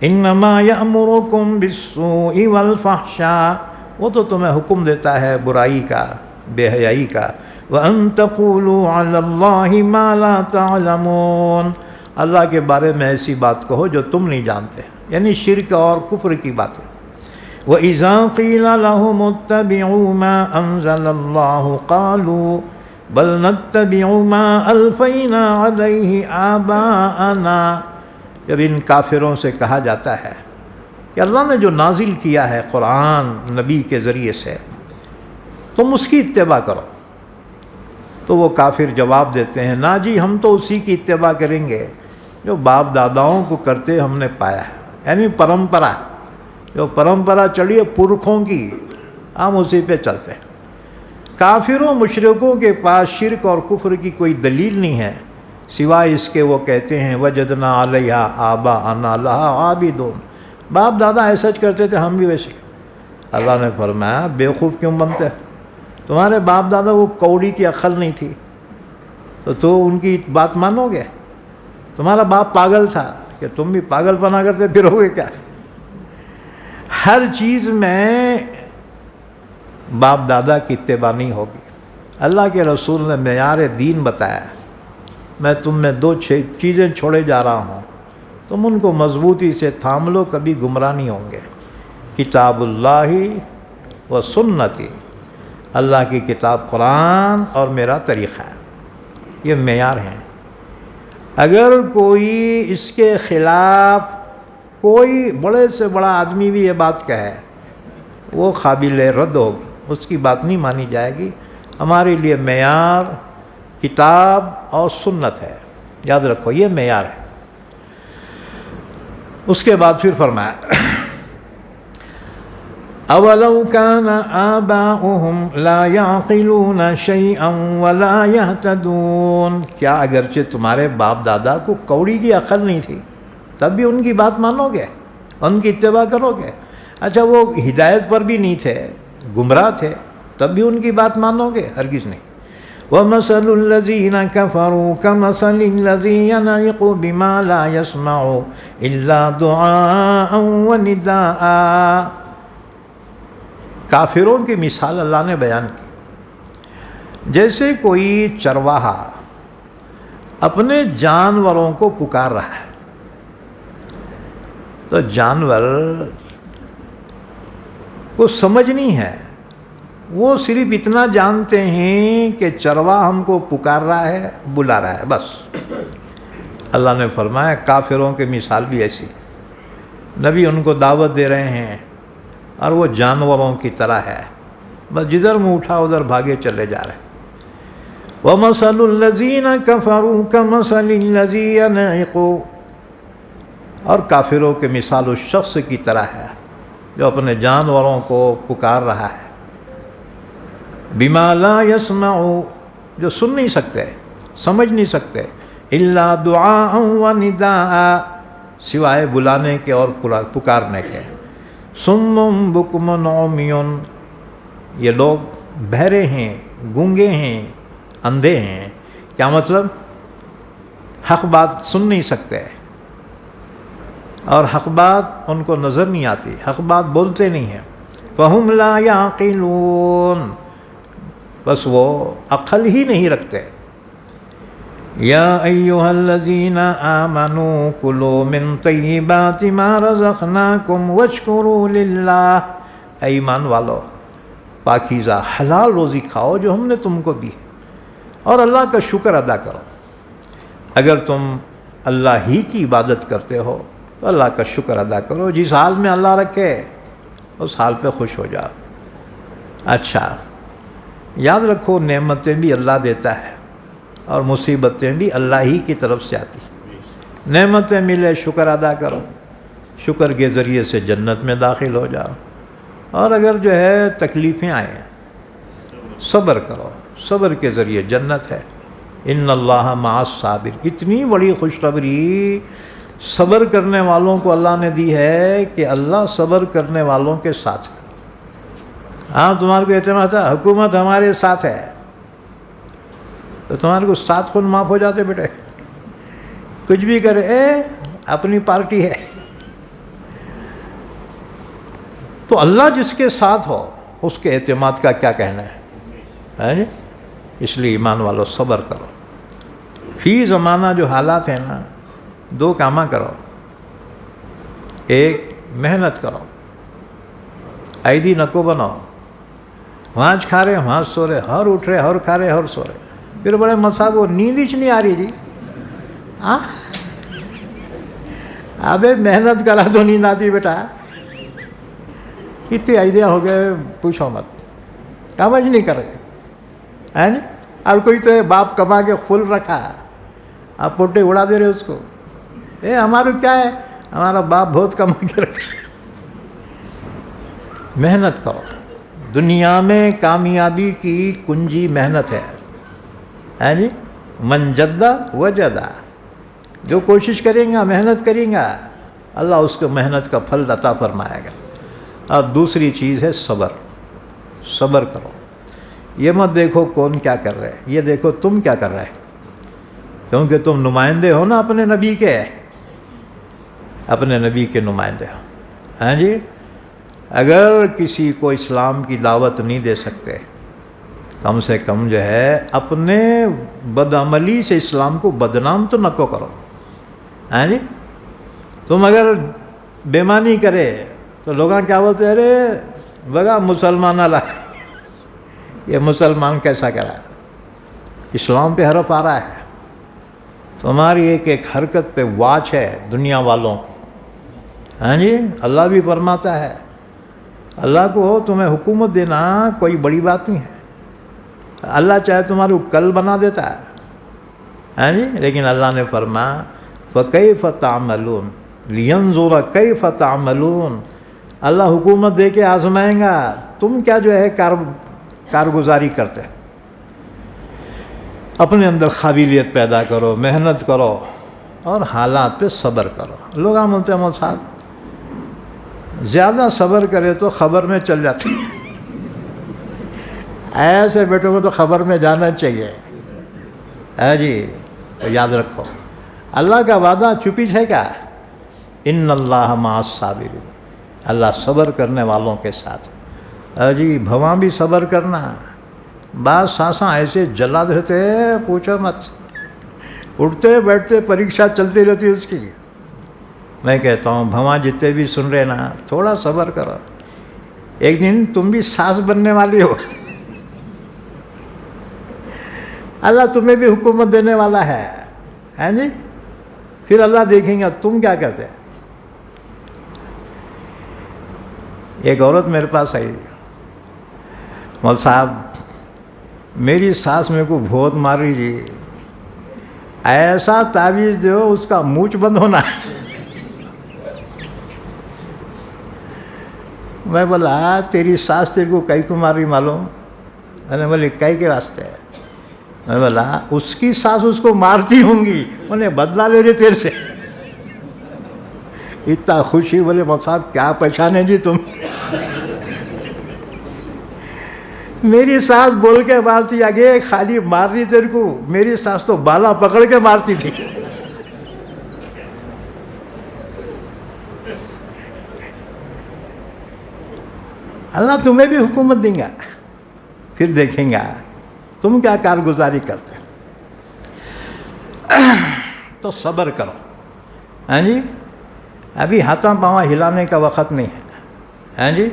انما یامرکم بالسوء والفحشاء، وہ تو تمہیں حکم دیتا ہے برائی کا، بے حیائی کا، وان تقولوا علی اللہ ما لا تعلمون، اللہ کے بارے میں ایسی بات کہو جو تم نہیں جانتے، یعنی شرک اور کفر کی باتیں۔ وَإِذَا قِيلَ لَهُمُ اتَّبِعُوا مَا أَنزَلَ اللَّهُ قَالُوا بَلْ نَتَّبِعُ مَا أَلْفَيْنَا عَلَيْهِ آبَاءَنَا، جب ان کافروں سے کہا جاتا ہے کہ اللہ نے جو نازل کیا ہے قرآن نبی کے ذریعے سے تم اس کی اتباع کرو، تو وہ کافر جواب دیتے ہیں نا جی ہم تو اسی کی اتباع کریں گے جو باپ داداؤں کو کرتے ہم نے پایا ہے، یعنی پرمپرا، جو پرمپرا چلی ہے پرکھوں کی، ہم اسی پہ چلتے ہیں۔ کافروں مشرکوں کے پاس شرک اور کفر کی کوئی دلیل نہیں ہے سوائے اس کے وہ کہتے ہیں وجدنا علیہا آباءنا لہا عابدون، باپ دادا ایسا کرتے تھے ہم بھی ویسے۔ اللہ نے فرمایا بیوقوف کیوں بنتے، تمہارے باپ دادا وہ کوڑی کی عقل نہیں تھی تو ان کی بات مانو گے؟ تمہارا باپ پاگل تھا کہ تم بھی پاگل پنا کرتے پھرو گے کیا؟ ہر چیز میں باپ دادا کی اتباع نہیں ہوگی۔ اللہ کے رسول نے معیار دین بتایا، میں تم میں 2 چیزیں چھوڑے جا رہا ہوں، تم ان کو مضبوطی سے تھام لو، کبھی گمراہ نہیں ہوں گے، کتاب اللہ و سنتی، اللہ کی کتاب قرآن اور میرا طریقہ ہے، یہ معیار ہیں۔ اگر کوئی اس کے خلاف کوئی بڑے سے بڑا آدمی بھی یہ بات کہے وہ قابل رد ہوگی، اس کی بات نہیں مانی جائے گی۔ ہمارے لیے معیار کتاب اور سنت ہے، یاد رکھو یہ معیار ہے۔ اس کے بعد پھر فرمایا اولو کان آباؤہم لا یعقلون شیئا ولا یہتدون، کیا اگرچہ تمہارے باپ دادا کو کوڑی کی عقل نہیں تھی تب بھی ان کی بات مانو گے، ان کی اتباع کرو گے؟ اچھا وہ ہدایت پر بھی نہیں تھے، گمراہ تھے، تب بھی ان کی بات مانو گے؟ ہرگز نہیں۔ وَمَثَلُ الَّذِينَ كَفَرُوا كَمَثَلِ الَّذِي يَنْعِقُ بِمَا لَا يَسْمَعُ إِلَّا دُعَاءً وَنِدَاءً، کافروں کی مثال اللہ نے بیان کی، جیسے کوئی چرواہا اپنے جانوروں کو پکار رہا ہے، تو جانور کو سمجھ نہیں ہے، وہ صرف اتنا جانتے ہیں کہ چرواہا ہم کو پکار رہا ہے، بلا رہا ہے، بس۔ اللہ نے فرمایا کافروں کی مثال بھی ایسی، نبی ان کو دعوت دے رہے ہیں اور وہ جانوروں کی طرح ہے، بس جدھر منہ اٹھا ادھر بھاگے چلے جا رہے ہیں۔ وَمَثَلُ الَّذِينَ كَفَرُوا كَمَثَلِ الَّذِي يَنْعِقُ، اور کافروں کی مثال اس شخص کی طرح ہے جو اپنے جانوروں کو پکار رہا ہے، بِمَا لَا يَسْمَعُ، جو سن نہیں سکتے، سمجھ نہیں سکتے، إِلَّا دُعَاءً وَنِدَاءً، سوائے بلانے کے اور پکارنے کے۔ صُمٌّ بُكْمٌ عُمْيٌ، یہ لوگ بہرے ہیں، گونگے ہیں، اندھے ہیں۔ کیا مطلب؟ حق بات سن نہیں سکتے اور حق بات ان کو نظر نہیں آتی، حق بات بولتے نہیں ہیں۔ فَهُمْ لَا يَعْقِلُونَ، بس وہ عقل ہی نہیں رکھتے۔ یا ایھا الذین آمنوا کلوا من طیبات ما رزقناکم واشکروا للہ، اے ایمان والو پاکیزہ حلال روزی کھاؤ جو ہم نے تم کو دی، اور اللہ کا شکر ادا کرو۔ اگر تم اللہ ہی کی عبادت کرتے ہو تو اللہ کا شکر ادا کرو، جس حال میں اللہ رکھے اس حال پہ خوش ہو جاؤ۔ اچھا یاد رکھو نعمتیں بھی اللہ دیتا ہے اور مصیبتیں بھی اللہ ہی کی طرف سے آتی ہیں۔ نعمتیں ملے شکر ادا کرو، شکر کے ذریعے سے جنت میں داخل ہو جاؤ، اور اگر جو ہے تکلیفیں آئیں صبر کرو، صبر کے ذریعے جنت ہے۔ ان اللہ مع الصابر، اتنی بڑی خوشخبری صبر کرنے والوں کو اللہ نے دی ہے کہ اللہ صبر کرنے والوں کے ساتھ ہے۔ ہاں تمہارے کو اعتماد ہے حکومت ہمارے ساتھ ہے تو تمہارے کو 7 خون معاف ہو جاتے بیٹے، کچھ بھی کرے اپنی پارٹی ہے، تو اللہ جس کے ساتھ ہو اس کے اعتماد کا کیا کہنا ہے جی؟ اس لیے ایمان والو صبر کرو. فی زمانہ جو حالات ہیں نا، دو کامہ کرو. ایک محنت کرو، ایدی نکو بناؤ. وہاں کھا رہے وہاں سو رہے، ہر اٹھ رہے ہر کھا رہے ہر سو رہے. پھر بڑے مصاب وہ نیند ہی نہیں آ رہی جی. ہاں ابے محنت کرا تو نیند آتی بیٹا. اتنی آئیڈیا ہو گئے پوچھو مت، کامج نہیں کر رہے ہے نا. اور کوئی تو باپ کما کے فل رکھا، آپ پوٹے اڑا دے رہے اس کو. ہمارا کیا ہے، ہمارا باپ بہت کما کے رکھا. محنت کرو. دنیا میں کامیابی کی کنجی محنت ہے جی. من جدہ وجدہ، جو کوشش کریں گا محنت کریں گا اللہ اس کو محنت کا پھل عطا فرمائے گا. اور دوسری چیز ہے صبر. صبر کرو. یہ مت دیکھو کون کیا کر رہے، یہ دیکھو تم کیا کر رہے، کیونکہ تم نمائندے ہو نا اپنے نبی کے، اپنے نبی کے نمائندے ہو. ہاں جی. اگر کسی کو اسلام کی دعوت نہیں دے سکتے، کم سے کم جو ہے اپنے بدعملی سے اسلام کو بدنام تو نہ کو کرو. ہاں جی. تم اگر بےمانی کرے تو لوگاں کیا بولتے ہیں، ارے بگا مسلمان اللہ، یہ مسلمان کیسا کرا. اسلام پہ حرف آ رہا ہے. تمہاری ایک ایک حرکت پہ واچ ہے دنیا والوں کی. ہاں جی. اللہ بھی فرماتا ہے، اللہ کو تمہیں حکومت دینا کوئی بڑی بات نہیں ہے. اللہ چاہے تمہارے کل بنا دیتا ہے. ہاں جی. لیکن اللہ نے فرمایا فَكَيْفَ تَعْمَلُونَ لِيَنْظُرَ كَيْفَ تَعْمَلُونَ. اللہ حکومت دے کے آزمائیں گا تم کیا جو ہے کارگزاری کرتے. اپنے اندر قابلیت پیدا کرو، محنت کرو اور حالات پہ صبر کرو. لوگ ہم بولتے ہیں مول صاحب زیادہ صبر کرے تو خبر میں چل جاتی. ایسے بیٹوں کو تو خبر میں جانا چاہیے ہے جی. تو یاد رکھو اللہ کا وعدہ چپی ہے کیا، ان اللہ مع الصابرین. اللہ صبر کرنے والوں کے ساتھ. جی بھواں بھی صبر کرنا. بعض سانساں ایسے جلا رہتے پوچھو مت، اٹھتے بیٹھتے پریکشا چلتی رہتی اس کی. میں کہتا ہوں بھواں جتنے بھی سن رہے نا تھوڑا صبر کرو، ایک دن تم بھی سانس بننے والی ہو. اللہ تمہیں بھی حکومت دینے والا ہے جی. پھر اللہ دیکھیں گا تم کیا کرتے. ایک عورت میرے پاس آئی، مول صاحب میری ساس میرے کو بہت مار رہی جی، ایسا تعویذ دو اس کا منہ بند ہونا. میں بولا تیری ساس تیرے کو کئی کو مار رہی معلوم؟ میں نے بولے کئی کے واسطے. میں بولا اس کی ساس اس کو مارتی ہوں گی، انہیں بدلہ لے رہے تیرے سے. اتنا خوشی. بولے مول صاحب کیا پہچانے جی تم. میری ساس بول کے مارتی، آگے خالی مار رہی تیرے کو، میری ساس تو بالا پکڑ کے مارتی تھی. اللہ تمہیں بھی حکومت دیں گا، پھر دیکھیں گا تم کیا کارگزاری کرتے. تو صبر کرو. ہاں جی. ابھی ہاتھوں پاؤں ہلانے کا وقت نہیں ہے. ہاں جی.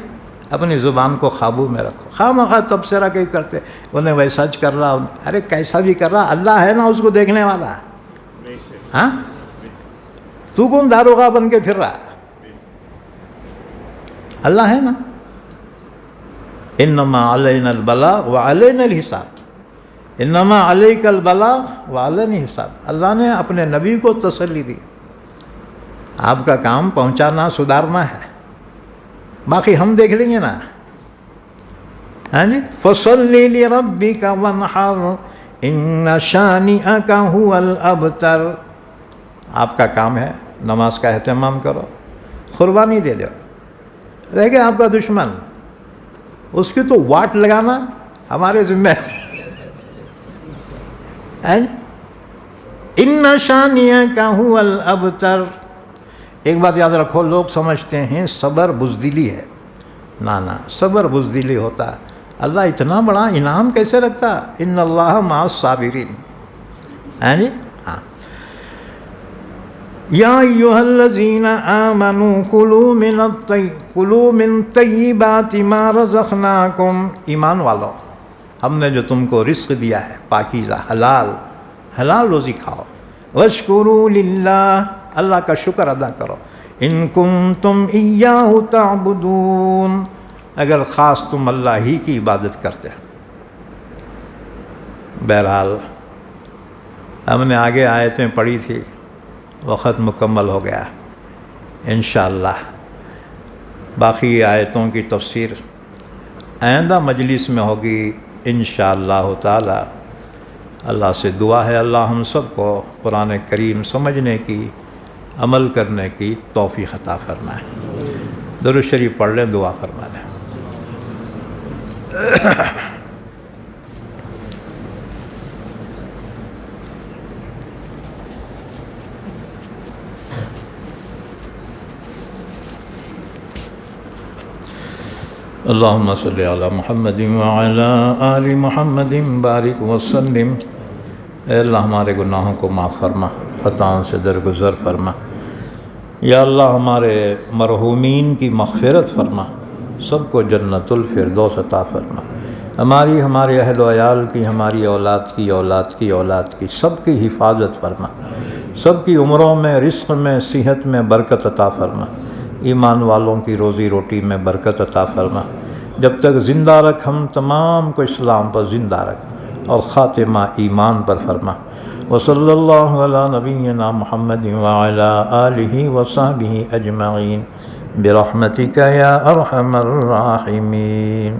اپنی زبان کو قابو میں رکھو. خواہ مخواہ تبصرہ کہیں کرتے انہیں ویسا سچ کر رہا، ارے کیسا بھی کر رہا اللہ ہے نا اس کو دیکھنے والا. ہاں تو کون داروغہ بن کے پھر رہا، اللہ ہے نا. انما علینا البلاغ وعلینا الحساب. انما علیک البلاغ وعلینا الحساب. اللہ نے اپنے نبی کو تسلی دی، آپ کا کام پہنچانا سدھارنا ہے، باقی ہم دیکھ لیں گے نا. ہاں جی. فصلی لربک وانحر ان شانئک هو الابتر. آپ کا کام ہے نماز کا اہتمام کرو، قربانی دے دو. رہ گیا آپ کا دشمن، اس کی تو واٹ لگانا ہمارے ذمہ ہے. ان شانئک هو الابتر. ایک بات یاد رکھو، لوگ سمجھتے ہیں صبر بزدلی ہے. نا صبر بزدلی ہوتا ہے. اللہ اتنا بڑا انعام کیسے رکھتا؟ ان اللہ مع الصابرین. ہیں جی ہاں. یا ایھا الذین آمنوا کلوا من طیبات ما رزقناکم. ایمان والو، ہم نے جو تم کو رزق دیا ہے پاکیزہ حلال روزی کھاؤ. واشکروا للہ، اللہ کا شکر ادا کرو. ان کنتم ایاہ تعبدون، اگر خاص تم اللہ ہی کی عبادت کرتے. بہرحال ہم نے آگے آیتیں پڑھی تھی، وقت مکمل ہو گیا. انشاءاللہ باقی آیتوں کی تفسیر آئندہ مجلس میں ہوگی انشاءاللہ تعالی. اللہ سے دعا ہے اللہ ہم سب کو قرآن کریم سمجھنے کی، عمل کرنے کی توفیق عطا فرمائے. درود شریف پڑھ لیں، دعا فرما لیں. اللہم صلی علی محمد وعلی آل محمد بارک وسلم. اے اللہ ہمارے گناہوں کو معاف فرما، خطاؤں سے درگزر فرما. یا اللہ ہمارے مرحومین کی مغفرت فرما، سب کو جنت الفردوس عطا فرما. ہمارے اہل و عیال کی، ہماری اولاد کی سب کی حفاظت فرما. سب کی عمروں میں، رزق میں، صحت میں برکت عطا فرما. ایمان والوں کی روزی روٹی میں برکت عطا فرما. جب تک زندہ رکھ ہم تمام کو اسلام پر زندہ رکھ اور خاتمہ ایمان پر فرما. وصلی اللہ علی نبینا محمد وعلی آلہ وصحبہ اجمعین برحمتک یا ارحم الراحمین.